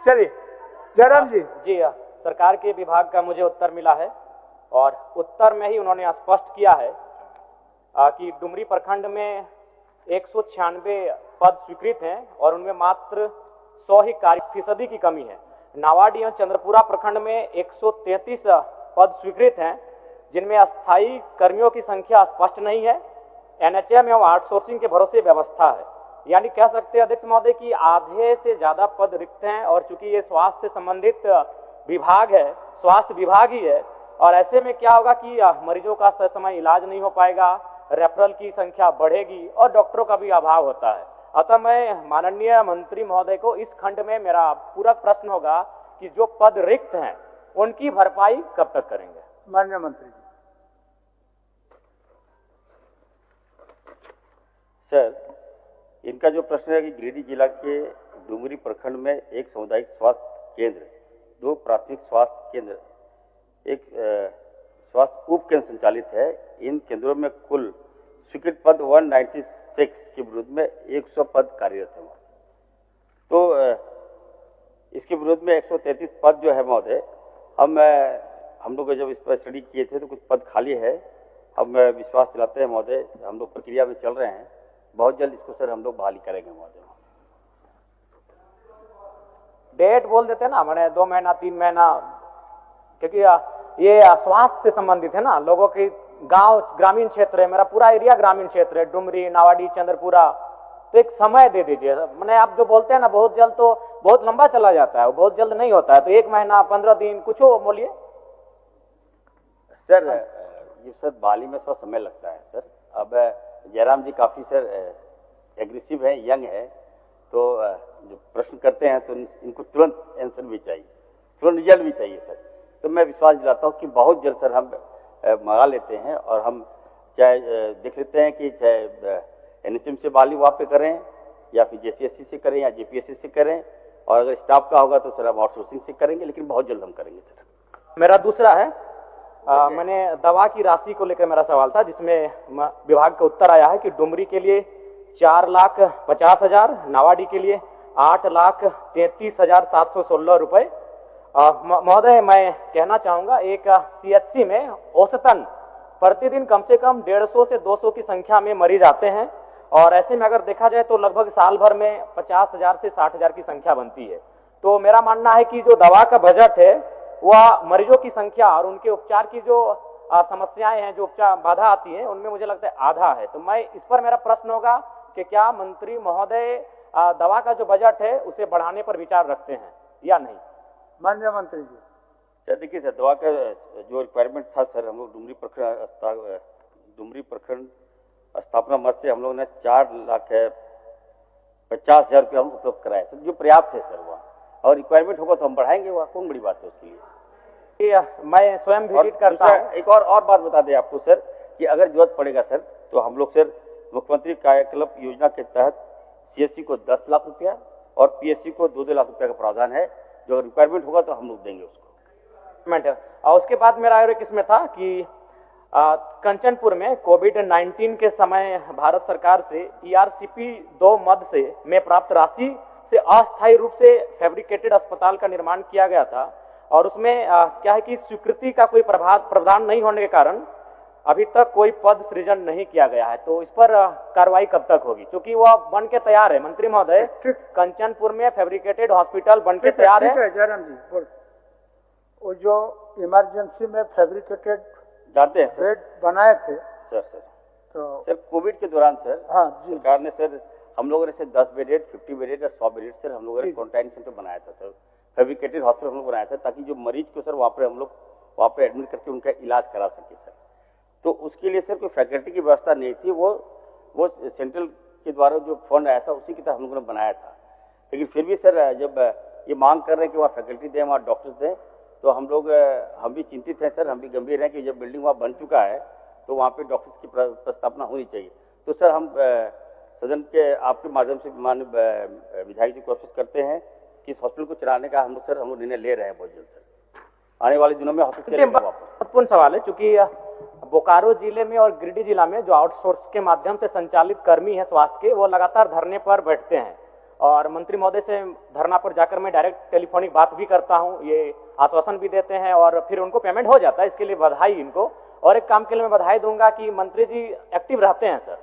चलिए जयराम जी। जी सरकार के विभाग का मुझे उत्तर मिला है और उत्तर में ही उन्होंने स्पष्ट किया है कि डुमरी प्रखंड में 196 पद स्वीकृत हैं और उनमें मात्र 100 ही फीसदी की कमी है। नावाडी एवं चंद्रपुरा प्रखंड में 133 पद स्वीकृत हैं जिनमें अस्थायी कर्मियों की संख्या स्पष्ट नहीं है। एनएचएम एवं आउटसोर्सिंग के भरोसे व्यवस्था है, यानी कह सकते हैं अध्यक्ष महोदय कि आधे से ज्यादा पद रिक्त हैं और चूंकि ये स्वास्थ्य से संबंधित विभाग है, स्वास्थ्य विभाग ही है, और ऐसे में क्या होगा कि मरीजों का समय इलाज नहीं हो पाएगा, रेफरल की संख्या बढ़ेगी और डॉक्टरों का भी अभाव होता है। अतः मैं माननीय मंत्री महोदय को इस खंड में मेरा पूरक प्रश्न होगा कि जो पद रिक्त हैं उनकी भरपाई कब तक करेंगे? माननीय मंत्री जी। सर, इनका जो प्रश्न है कि गिरिडीह जिला के डुमरी प्रखंड में एक सामुदायिक स्वास्थ्य केंद्र, 2 प्राथमिक स्वास्थ्य केंद्र, एक स्वास्थ्य उप केंद्र संचालित है। इन केंद्रों में कुल स्वीकृत पद 196 के विरुद्ध में 100 पद कार्यरत है। तो इसके विरुद्ध में 133 पद जो है महोदय, हम लोग जब इस पर स्टडी किए थे तो कुछ पद खाली है। हम विश्वास दिलाते हैं महोदय, हम लोग प्रक्रिया में चल रहे हैं, बहुत जल्द इसको सर हम लोग बहाली करेंगे महोदय। डेट बोल देते हैं ना, मैंने 2 महीना 3 महीना, क्योंकि ये स्वास्थ्य से संबंधित है ना, लोगों की गांव ग्रामीण क्षेत्र है, मेरा पूरा एरिया ग्रामीण क्षेत्र है, डुमरी, नावाडी, चंद्रपुरा, तो एक समय दे दीजिए। मैंने आप जो बोलते हैं ना बहुत जल्द, तो बहुत लंबा चला जाता है, बहुत जल्द नहीं होता है, तो 1 महीना 15 दिन कुछ हो बोलिए सर। ये सर बहाली में थोड़ा समय लगता है सर। अब जयराम जी काफी सर एग्रेसिव है, यंग है, तो जो प्रश्न करते हैं तो इनको तुरंत आंसर भी चाहिए, तुरंत रिजल्ट भी चाहिए सर। तो मैं विश्वास दिलाता हूँ कि बहुत जल्द सर हम मंगा लेते हैं और हम चाहे देख लेते हैं कि चाहे एनएचएम से बहाली वहाँ पे करें या फिर जेसीएससी से करें या जेपीएससी से करें, और अगर स्टाफ का होगा तो सर हम आउटसोर्सिंग से करेंगे, लेकिन बहुत जल्द हम करेंगे सर। मेरा दूसरा है, मैंने दवा की राशि को लेकर मेरा सवाल था, जिसमें विभाग का उत्तर आया है कि डुमरी के लिए 4,50,000, नावाडी के लिए 8,33,716 रुपए। महोदय, मैं कहना चाहूंगा एक सीएचसी में औसतन प्रतिदिन कम से कम 150 से 200 की संख्या में मरीज आते हैं, और ऐसे में अगर देखा जाए तो लगभग साल भर में 50,000 से 60,000 की संख्या बनती है। तो मेरा मानना है कि जो दवा का बजट है वह मरीजों की संख्या और उनके उपचार की जो समस्याएं हैं, जो उपचार बाधा आती है, उनमें मुझे लगता है आधा है। तो मैं इस पर मेरा प्रश्न होगा कि क्या मंत्री महोदय दवा का जो बजट है उसे बढ़ाने पर विचार रखते हैं या नहीं? माननीय मंत्री जी। सर देखिए सर, दवा का जो रिक्वायरमेंट था सर, हम लोग डुमरी प्रखंड स्थापना मद से हम लोग ने 4,50,000 रुपये हम उपलब्ध कराए सर, जो पर्याप्त है सर वहाँ, और रिक्वायरमेंट होगा तो हम बढ़ाएंगे, वहाँ कौन बड़ी बात है उसके लिए। मैं स्वयं विजिट करता हूं। एक और बात बता दें आपको सर कि अगर जरूरत पड़ेगा सर तो हम लोग सर मुख्यमंत्री कायाकल्प योजना के तहत सीएससी को 10 लाख रुपया और पीएससी को 2-2 लाख रुपया का प्रावधान है, जो रिक्वायरमेंट होगा तो हम लोग देंगे उसको। और उसके बाद मेरा और एक इसमें था कि कंचनपुर में कोविड-19 के समय भारत सरकार से ERCP 2 मद से में प्राप्त राशि से अस्थायी रूप से फैब्रिकेटेड अस्पताल का निर्माण किया गया था, और उसमें क्या है कि स्वीकृति का कोई प्रावधान नहीं होने के कारण अभी तक कोई पद सृजन नहीं किया गया है। तो इस पर कार्रवाई कब तक होगी, क्योंकि वह बन के तैयार है मंत्री महोदय, कंचनपुर में फैब्रिकेटेड हॉस्पिटल बन के तैयार है। जयराम जी, वो जो इमरजेंसी में फैब्रिकेटेड जानते हैं बेड बनाए थे सर, तो सर कोविड के दौरान सर हाँ जी, सरकार ने सर हम लोगों ने सर 10 बेडेड, 50 बेडेड और 100 बेडेड सर हम लोगों ने क्वारंटाइन सेंटर बनाया था सर, फैब्रिकेटेड हॉस्पिटल हम लोग बनाया था, ताकि जो मरीज को सर वहाँ पे हम लोग वहाँ पे एडमिट करके उनका इलाज करा सके सर। तो उसके लिए सर कोई फैकल्टी की व्यवस्था नहीं थी, वो सेंट्रल के द्वारा जो फंड आया था उसी की तरह हम लोगों ने बनाया था। लेकिन फिर भी सर जब ये मांग कर रहे हैं कि वहाँ फैकल्टी दें, वहाँ डॉक्टर्स दें, तो हम भी चिंतित हैं सर, हम भी गंभीर हैं कि जब बिल्डिंग वहाँ बन चुका है तो वहाँ पे डॉक्टर्स की प्रस्थापना होनी चाहिए। तो सर हम सदन के आपके माध्यम से माननीय विधायक जी कोशिश करते हैं कि इस हॉस्पिटल को चलाने का हम लोग निर्णय ले रहे हैं बहुत जल्द सर, आने वाले दिनों में हॉस्पिटल। महत्वपूर्ण सवाल है, चूंकि बोकारो जिले में और गिरिडीह जिला में जो आउटसोर्स के माध्यम से संचालित कर्मी है स्वास्थ्य के, वो लगातार धरने पर बैठते हैं, और मंत्री महोदय से धरना पर जाकर मैं डायरेक्ट टेलीफोनिक बात भी करता हूं, ये आश्वासन भी देते हैं और फिर उनको पेमेंट हो जाता है। इसके लिए बधाई इनको। और एक काम के लिए मैं बधाई दूंगा कि मंत्री जी एक्टिव रहते हैं सर,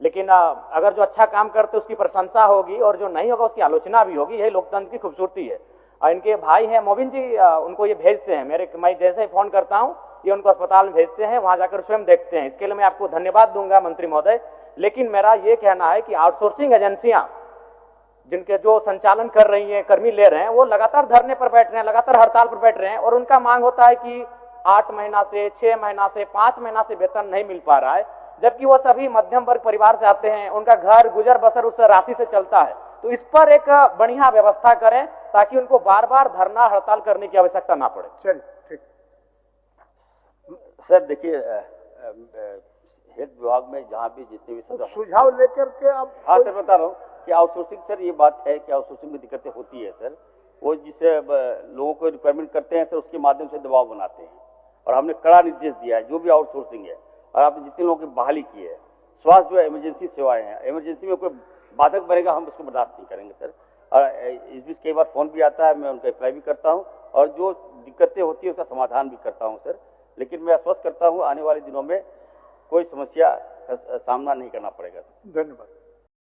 लेकिन अगर जो अच्छा काम करते उसकी प्रशंसा होगी और जो नहीं होगा उसकी आलोचना भी होगी। यही लोकतंत्र की खूबसूरती है। और इनके भाई हैं मोबिन जी, उनको ये भेजते हैं, मैं जैसे ही फोन करता हूं ये उनको अस्पताल में भेजते हैं, वहां जाकर स्वयं देखते हैं। इसके लिए मैं आपको धन्यवाद दूंगा मंत्री महोदय। लेकिन मेरा ये कहना है कि आउटसोर्सिंग एजेंसियां जिनके जो संचालन कर रही हैं, कर्मी ले रहे हैं, वो लगातार धरने पर बैठ रहे हैं, लगातार हड़ताल पर बैठ रहे हैं और उनका मांग होता है कि 8 महीना से 6 महीना से 5 महीना से वेतन नहीं मिल पा रहा है, जबकि वो सभी मध्यम वर्ग परिवार से आते हैं, उनका घर गुजर बसर उस राशि से चलता है। तो इस पर एक बढ़िया व्यवस्था करें ताकि उनको बार बार धरना हड़ताल करने की आवश्यकता ना पड़े। चलिए ठीक। सर देखिए, हेल्थ विभाग में जहाँ भी जितने भी सदस्य सुझाव लेकर के आप। हाँ सर, बता रहा हूँ कि आउटसोर्सिंग, सर ये बात है कि आउटसोर्सिंग में दिक्कतें होती है सर। वो जिससे लोगों को रिक्वायरमेंट करते हैं सर, उसके माध्यम से दबाव बनाते हैं और हमने कड़ा निर्देश दिया है जो भी आउटसोर्सिंग है। और आपने जितने लोगों की बहाली की है, स्वास्थ्य जो इमरजेंसी सेवाएं हैं, इमरजेंसी में कोई बाधक बनेगा हम उसको बर्दाश्त नहीं करेंगे सर। और इस बीच कई बार फोन भी आता है, मैं उनका अप्लाई भी करता हूँ और जो दिक्कतें होती है उसका समाधान भी करता हूँ सर। लेकिन मैं आश्वस्त करता हूँ आने वाले दिनों में कोई समस्या का सामना नहीं करना पड़ेगा सर। धन्यवाद।